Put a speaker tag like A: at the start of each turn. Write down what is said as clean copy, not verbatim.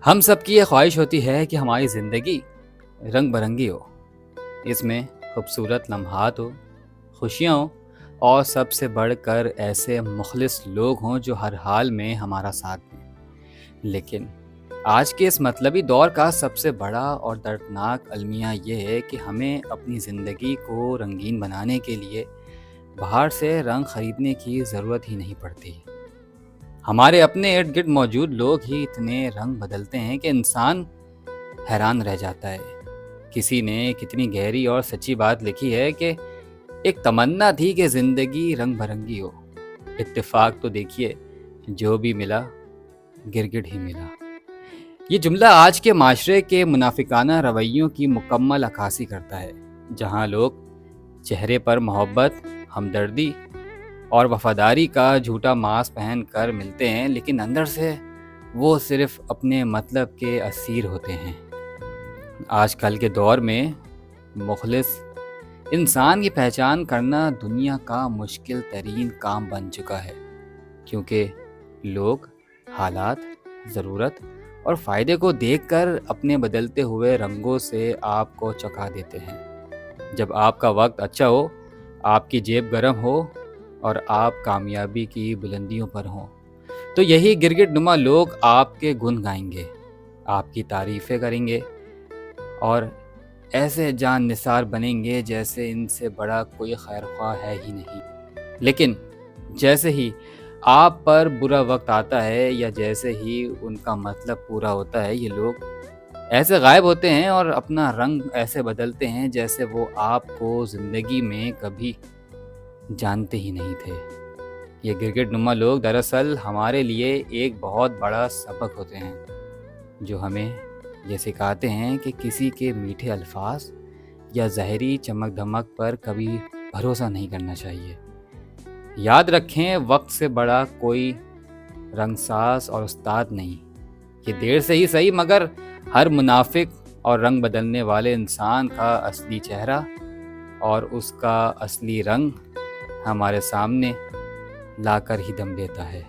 A: ہم سب کی یہ خواہش ہوتی ہے کہ ہماری زندگی رنگ برنگی ہو، اس میں خوبصورت لمحات ہو، خوشیاں ہوں اور سب سے بڑھ کر ایسے مخلص لوگ ہوں جو ہر حال میں ہمارا ساتھ دیں۔ لیکن آج کے اس مطلبی دور کا سب سے بڑا اور دردناک المیہ یہ ہے کہ ہمیں اپنی زندگی کو رنگین بنانے کے لیے باہر سے رنگ خریدنے کی ضرورت ہی نہیں پڑتی۔ ہمارے اپنے ارد گرد موجود لوگ ہی اتنے رنگ بدلتے ہیں کہ انسان حیران رہ جاتا ہے۔ کسی نے کتنی گہری اور سچی بات لکھی ہے کہ ایک تمنا تھی کہ زندگی رنگ برنگی ہو، اتفاق تو دیکھیے جو بھی ملا گرگٹ ہی ملا۔ یہ جملہ آج کے معاشرے کے منافقانہ رویوں کی مکمل عکاسی کرتا ہے، جہاں لوگ چہرے پر محبت، ہمدردی اور وفاداری کا جھوٹا ماسک پہن کر ملتے ہیں، لیکن اندر سے وہ صرف اپنے مطلب کے اسیر ہوتے ہیں۔ آج کل کے دور میں مخلص انسان کی پہچان کرنا دنیا کا مشکل ترین کام بن چکا ہے، کیونکہ لوگ حالات، ضرورت اور فائدے کو دیکھ کر اپنے بدلتے ہوئے رنگوں سے آپ کو چکھا دیتے ہیں۔ جب آپ کا وقت اچھا ہو، آپ کی جیب گرم ہو اور آپ کامیابی کی بلندیوں پر ہوں، تو یہی گرگٹ نما لوگ آپ کے گن گائیں گے، آپ کی تعریفیں کریں گے اور ایسے جان نثار بنیں گے جیسے ان سے بڑا کوئی خیر خواہ ہے ہی نہیں۔ لیکن جیسے ہی آپ پر برا وقت آتا ہے یا جیسے ہی ان کا مطلب پورا ہوتا ہے، یہ لوگ ایسے غائب ہوتے ہیں اور اپنا رنگ ایسے بدلتے ہیں جیسے وہ آپ کو زندگی میں کبھی جانتے ہی نہیں تھے۔ یہ گرگٹ نما لوگ دراصل ہمارے لیے ایک بہت بڑا سبق ہوتے ہیں، جو ہمیں یہ سکھاتے ہیں کہ کسی کے میٹھے الفاظ یا ظاہری چمک دھمک پر کبھی بھروسہ نہیں کرنا چاہیے۔ یاد رکھیں، وقت سے بڑا کوئی رنگ ساز اور استاد نہیں۔ یہ دیر سے ہی صحیح، مگر ہر منافق اور رنگ بدلنے والے انسان کا اصلی چہرہ اور اس کا اصلی رنگ ہمارے سامنے لا کر ہی دم دیتا ہے۔